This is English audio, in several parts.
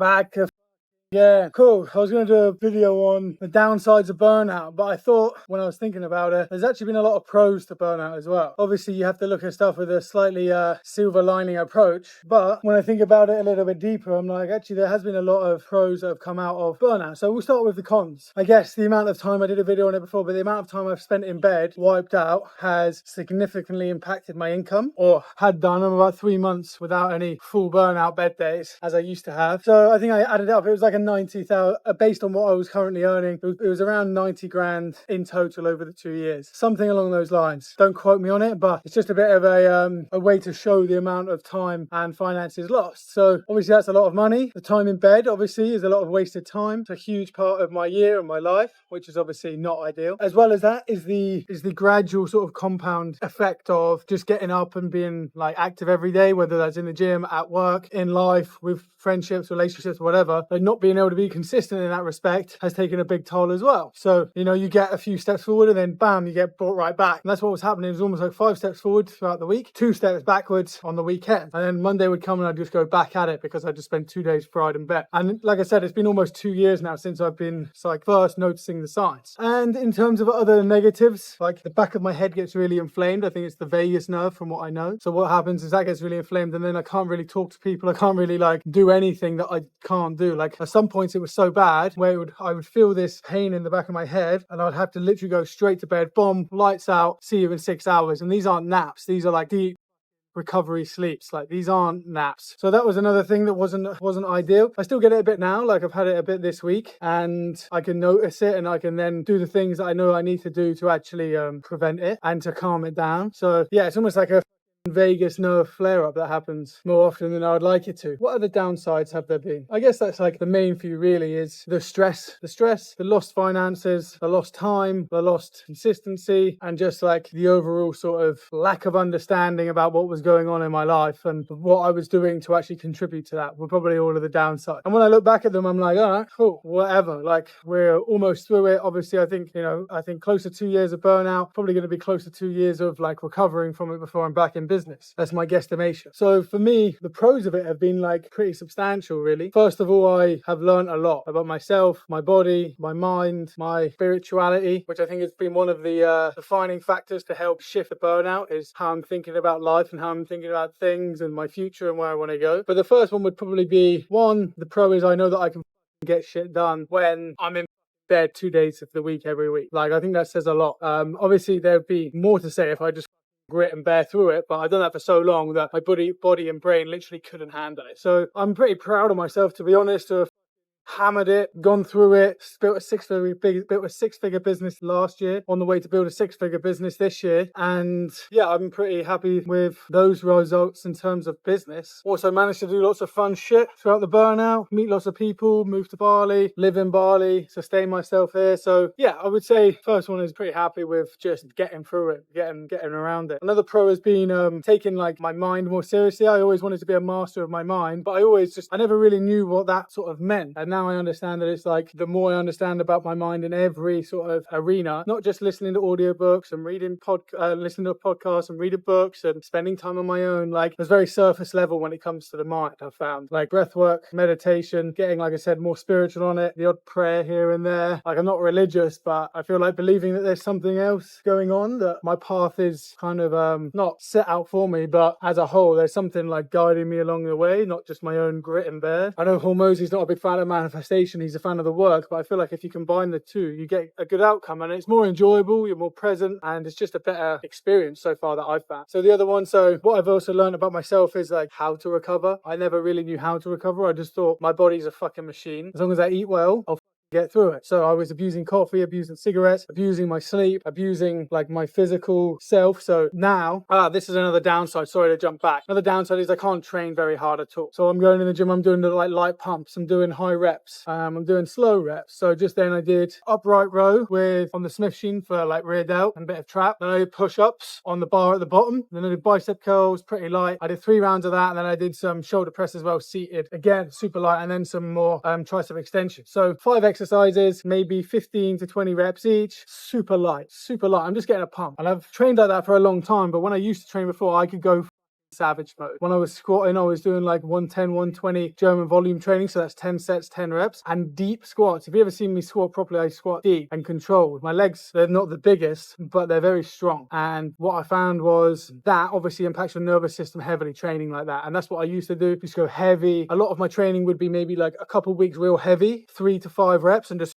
back. Yeah, cool. I was going to do a video on the downsides of burnout, but I thought when I was thinking about it, there's actually been a lot of pros to burnout as well. Obviously, you have to look at stuff with a slightly silver lining approach, but when I think about it a little bit deeper, I'm like, actually, there has been a lot of pros that have come out of burnout. So we'll start with the cons. I guess the amount of time, I did a video on it before, but the amount of time I've spent in bed, wiped out, has significantly impacted my income, or had done. I'm about 3 months without any full burnout bed days, as I used to have. So I think I added up, it was like a 90,000, based on what I was currently earning, it was around 90 grand in total over the 2 years, something along those lines. Don't quote me on it, but it's just a bit of a way to show the amount of time and finances lost. So obviously that's a lot of money. The time in bed obviously is a lot of wasted time. It's a huge part of my year and my life, which is obviously not ideal. As well as that is the gradual sort of compound effect of just getting up and being like active every day, whether that's in the gym, at work, in life, with friendships, relationships, whatever. Like not being able to be consistent in that respect has taken a big toll as well. So, you know, you get a few steps forward and then bam, you get brought right back. And that's what was happening. It was almost like 5 steps forward throughout the week, 2 steps backwards on the weekend. And then Monday would come and I'd just go back at it because I just spent 2 days fried in bed. And like I said, it's been almost 2 years now since I've been like first noticing the signs. And in terms of other negatives, like the back of my head gets really inflamed. I think it's the vagus nerve from what I know. So what happens is that gets really inflamed and then I can't really talk to people. I can't really like do anything that I can't do. Like at some points it was so bad where I would feel this pain in the back of my head and I'd have to literally go straight to bed, boom, lights out, see you in 6 hours. And these aren't naps. These are like deep recovery sleeps. Like these aren't naps. So that was another thing that wasn't ideal. I still get it a bit now. Like I've had it a bit this week and I can notice it and I can then do the things that I know I need to do to actually prevent it and to calm it down. So yeah, it's almost like a vagus nerve flare-up that happens more often than I would like it to. What other downsides have there been? I guess that's like the main few really is the stress, the lost finances, the lost time, the lost consistency, and just like the overall sort of lack of understanding about what was going on in my life and what I was doing to actually contribute to that were probably all of the downsides. And when I look back at them, I'm like, all right, cool, whatever. Like we're almost through it. Obviously, I think close to 2 years of burnout, probably going to be close to 2 years of like recovering from it before I'm back in business. That's my guesstimation. So for me, the pros of it have been like pretty substantial, really. First of all, I have learned a lot about myself, my body, my mind, my spirituality, which I think has been one of the defining factors to help shift the burnout, is how I'm thinking about life and how I'm thinking about things and my future and where I want to go. But the first one would probably be, one, the pro is I know that I can get shit done when I'm in bed 2 days of the week every week. Like I think that says a lot. Obviously there'd be more to say if I just grit and bear through it, but I've done that for so long that my body and brain literally couldn't handle it. So I'm pretty proud of myself, to be honest, to have hammered it, gone through it, built a six-figure business last year, on the way to build a six-figure business this year. And yeah, I'm pretty happy with those results in terms of business. Also managed to do lots of fun shit throughout the burnout, meet lots of people, move to Bali, live in Bali, sustain myself here. So yeah, I would say first one is pretty happy with just getting through it, getting around it. Another pro has been taking like my mind more seriously. I always wanted to be a master of my mind, but I never really knew what that sort of meant. And now I understand that it's like the more I understand about my mind in every sort of arena, not just listening to audiobooks and listening to podcasts and reading books and spending time on my own, like it's very surface level when it comes to the mind. I've found like breath work, meditation, getting, like I said, more spiritual on it, the odd prayer here and there. Like I'm not religious, but I feel like believing that there's something else going on, that my path is kind of not set out for me, but as a whole there's something like guiding me along the way, not just my own grit and bear. I know Hormozy's not a big fan of manifestation, he's a fan of the work, but I feel like if you combine the two, you get a good outcome and it's more enjoyable, you're more present, and it's just a better experience so far that I've found. So the other one, so what I've also learned about myself is like how to recover. I never really knew how to recover. I just thought my body's a fucking machine. As long as I eat well, I'll get through it. So I was abusing coffee, abusing cigarettes, abusing my sleep, abusing like my physical self. So now, this is another downside. Sorry to jump back. Another downside is I can't train very hard at all. So I'm going in the gym, I'm doing the like light pumps, I'm doing high reps, I'm doing slow reps. So just then I did upright row on the Smith machine for like rear delt and a bit of trap. Then I did push-ups on the bar at the bottom. Then I did bicep curls, pretty light. I did 3 rounds of that, and then I did some shoulder press as well, seated. Again, super light, and then some more tricep extension. So 5 exercises, maybe 15 to 20 reps each. Super light. I'm just getting a pump. And I've trained like that for a long time, but when I used to train before, I could go savage mode. When I was squatting, I was doing like 110, 120 German volume training. So that's 10 sets, 10 reps and deep squats. If you ever seen me squat properly, I squat deep and controlled. My legs, they're not the biggest, but they're very strong. And what I found was that obviously impacts your nervous system heavily, training like that. And that's what I used to do. Just go heavy. A lot of my training would be maybe like a couple weeks real heavy, 3 to 5 reps, and just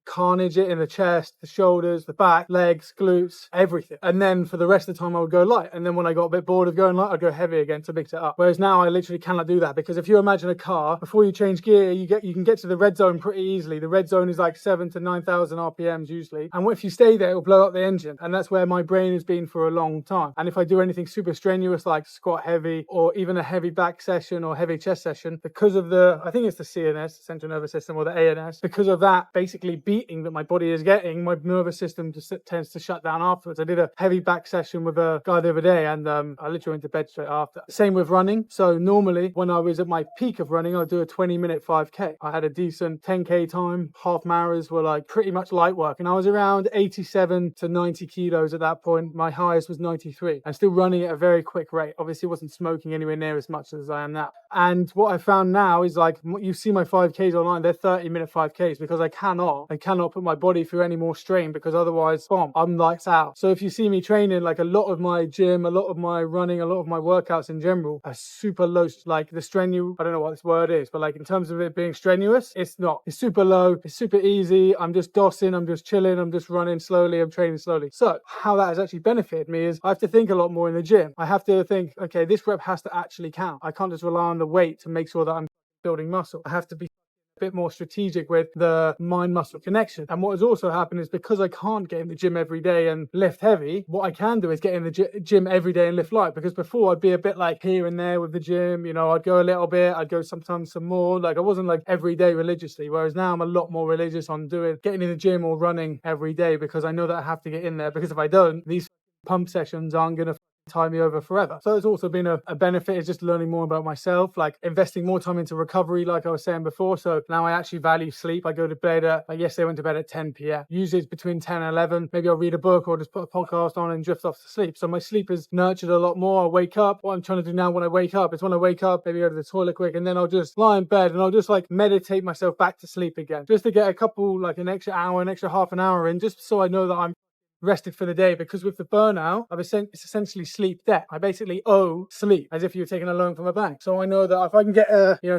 carnage it in the chest, the shoulders, the back, legs, glutes, everything. And then for the rest of the time I would go light. And then when I got a bit bored of going light, I'd go heavy again to mix it up. Whereas now I literally cannot do that, because if you imagine a car, before you change gear, you can get to the red zone pretty easily. The red zone is like 7 to 9,000 RPMs usually. And if you stay there, it'll blow up the engine. And that's where my brain has been for a long time. And if I do anything super strenuous like squat heavy or even a heavy back session or heavy chest session, because of I think it's the CNS, Central Nervous System, or the ANS, because of that basically beating that my body is getting, my nervous system just tends to shut down afterwards. I did a heavy back session with a guy the other day, and I literally went to bed straight after. Same with running. So normally when I was at my peak of running, I'd do a 20-minute 5K. I had a decent 10K time. Half marathons were like pretty much light work, and I was around 87 to 90 kilos at that point. My highest was 93. I'm still running at a very quick rate. Obviously wasn't smoking anywhere near as much as I am now. And what I found now is, like, you see my 5Ks online, they're 30-minute 5Ks, because I cannot put my body through any more strain, because otherwise, boom, I'm lights out. So if you see me training, like a lot of my gym, a lot of my running, a lot of my workouts in general are super low, like the strenuous, I don't know what this word is, but like in terms of it being strenuous, it's not. It's super low, it's super easy. I'm just dossing, I'm just chilling, I'm just running slowly, I'm training slowly. So how that has actually benefited me is I have to think a lot more in the gym. I have to think, okay, this rep has to actually count. I can't just rely on the weight to make sure that I'm building muscle. I have to be a bit more strategic with the mind-muscle connection. And what has also happened is, because I can't get in the gym every day and lift heavy, what I can do is get in the gym every day and lift light. Because before I'd be a bit like here and there with the gym, I'd go a little bit, I'd go sometimes some more. Like I wasn't like every day religiously, whereas now I'm a lot more religious on getting in the gym or running every day, because I know that I have to get in there, because if I don't, these pump sessions aren't going to tie me over forever. So it's also been a benefit, is just learning more about myself, like investing more time into recovery, like I was saying before. So now I actually value sleep. I go to bed like yesterday I went to bed at 10 p.m. Usually it's between 10 and 11. Maybe I'll read a book or just put a podcast on and drift off to sleep. So my sleep is nurtured a lot more. I wake up. What I'm trying to do now when I wake up is, when I wake up, maybe go to the toilet quick, and then I'll just lie in bed and I'll just like meditate myself back to sleep again, just to get a couple, like an extra hour, an extra half an hour in, just so I know that I'm rested for the day. Because with the burnout, it's essentially sleep debt. I basically owe sleep, as if you were taking a loan from a bank. So I know that if I can get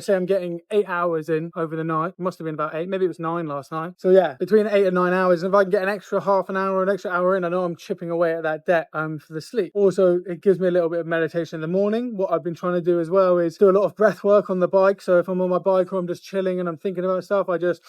say I'm getting 8 hours in over the night, it must have been about 8, maybe it was 9 last night. So yeah, between 8 and 9 hours, and if I can get an extra half an hour or an extra hour in, I know I'm chipping away at that debt for the sleep. Also, it gives me a little bit of meditation in the morning. What I've been trying to do as well is do a lot of breath work on the bike. So if I'm on my bike or I'm just chilling and I'm thinking about stuff, I just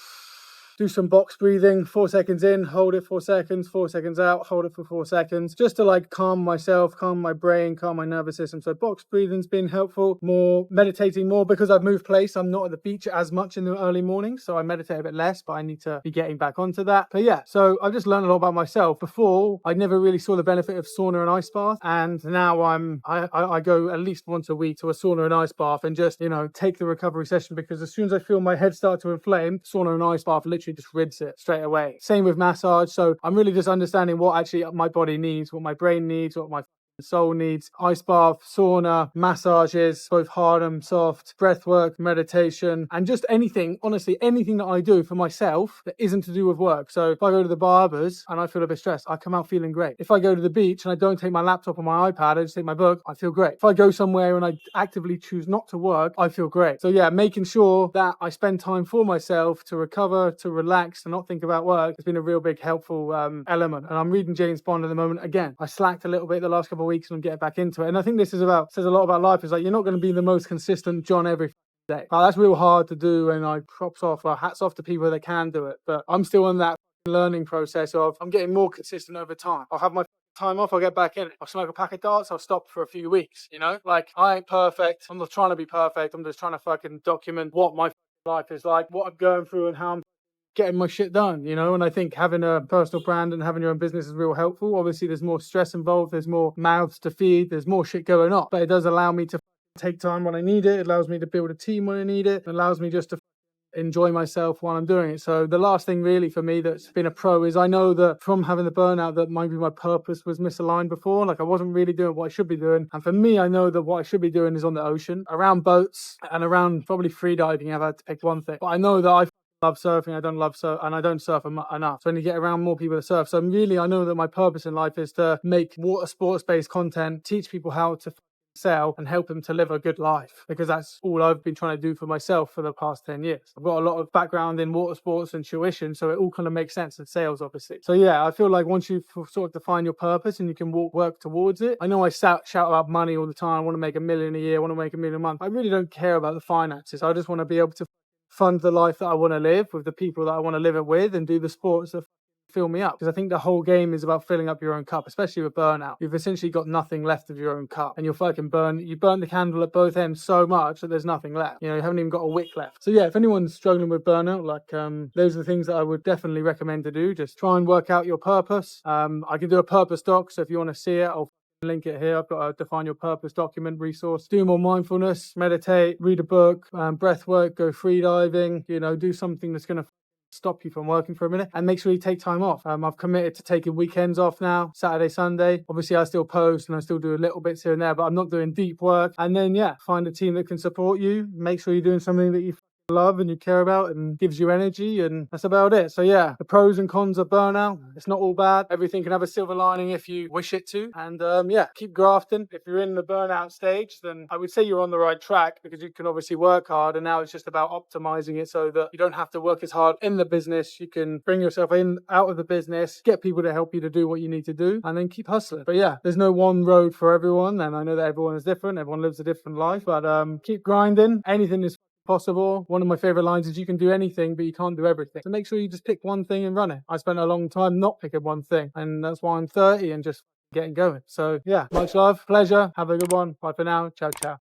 do some box breathing, 4 seconds in, hold it 4 seconds, 4 seconds out, hold it for 4 seconds, just to like calm myself, calm my brain, calm my nervous system. So box breathing's been helpful. More meditating more, because I've moved place. I'm not at the beach as much in the early mornings, so I meditate a bit less, but I need to be getting back onto that. But yeah, so I've just learned a lot about myself. Before, I never really saw the benefit of sauna and ice bath, and now I go at least once a week to a sauna and ice bath and just, take the recovery session, because as soon as I feel my head start to inflame, sauna and ice bath literally just rids it straight away. Same with massage. So I'm really just understanding what actually my body needs, what my brain needs, what my soul needs. Ice bath, sauna, massages, both hard and soft, breath work, meditation, and just anything, honestly, anything that I do for myself that isn't to do with work. So if I go to the barbers and I feel a bit stressed, I come out feeling great. If I go to the beach and I don't take my laptop or my iPad, I just take my book, I feel great. If I go somewhere and I actively choose not to work, I feel great. So yeah, making sure that I spend time for myself to recover, to relax, to not think about work has been a real big helpful element. And I'm reading James Bond at the moment again. I slacked a little bit the last couple of weeks and I'm getting back into it. And I think this says a lot about life. Is like, you're not going to be the most consistent John every day. That's real hard to do, and I hats off to people that can do it. But I'm still in that learning process of, I'm getting more consistent over time. I'll have my time off, I'll get back in it. I'll smoke a pack of darts, I'll stop for a few weeks, Like, I ain't perfect. I'm not trying to be perfect. I'm just trying to fucking document what my life is like, what I'm going through, and how I'm getting my shit done, and I think having a personal brand and having your own business is real helpful. Obviously there's more stress involved, there's more mouths to feed, there's more shit going on, but it does allow me to take time when I need it. It allows me to build a team when I need it. It allows me just to enjoy myself while I'm doing it. So the last thing really for me that's been a pro is I know that from having the burnout that maybe my purpose was misaligned before. Like I wasn't really doing what I should be doing. And for me, I know that what I should be doing is on the ocean, around boats and around probably free diving. I've had to pick one thing. But I know that I love surfing. I don't love surf, and I don't surf enough. So I need to get around more people that surf. So really, I know that my purpose in life is to make water sports based content, teach people how to sell and help them to live a good life, because that's all I've been trying to do for myself for the past 10 years. I've got a lot of background in water sports and tuition, so it all kind of makes sense in sales, obviously. So yeah, I feel like once you sort of define your purpose and you can work towards it. I know I shout about money all the time. I want to make $1 million a year, I want to make $1 million a month. I really don't care about the finances. I just want to be able to fund the life that I want to live with the people that I want to live it with, and do the sports that fill me up. Because I think the whole game is about filling up your own cup, especially with burnout. You've essentially got nothing left of your own cup, and you'll fucking you burn the candle at both ends so much that there's nothing left. You know, you haven't even got a wick left. So yeah, if anyone's struggling with burnout, like those are the things that I would definitely recommend to do. Just try and work out your purpose. I can do a purpose doc, so if you want to see it, I'll link it here. I've got a define your purpose document resource. Do more mindfulness, meditate, read a book, breath work, go free diving, you know, do something that's going to stop you from working for a minute, and make sure you take time off. I've committed to taking weekends off now, Saturday, Sunday. Obviously I still post and I still do a little bits here and there, but I'm not doing deep work. And then yeah, find a team that can support you. Make sure you're doing something that you love and you care about and gives you energy, and that's about it. So yeah, the pros and cons of burnout, it's not all bad. Everything can have a silver lining if you wish it to. And yeah, keep grafting. If you're in the burnout stage, then I would say you're on the right track, because you can obviously work hard, and now it's just about optimizing it so that you don't have to work as hard in the business. You can bring yourself out of the business, get people to help you to do what you need to do, and then keep hustling. But yeah, there's no one road for everyone, and I know that everyone is different, everyone lives a different life, but keep grinding. Anything is possible. One of my favorite lines is you can do anything, but you can't do everything. So make sure you just pick one thing and run it. I spent a long time not picking one thing, and that's why I'm 30 and just getting going. So yeah, much love, pleasure, have a good one. Bye for now. Ciao, ciao.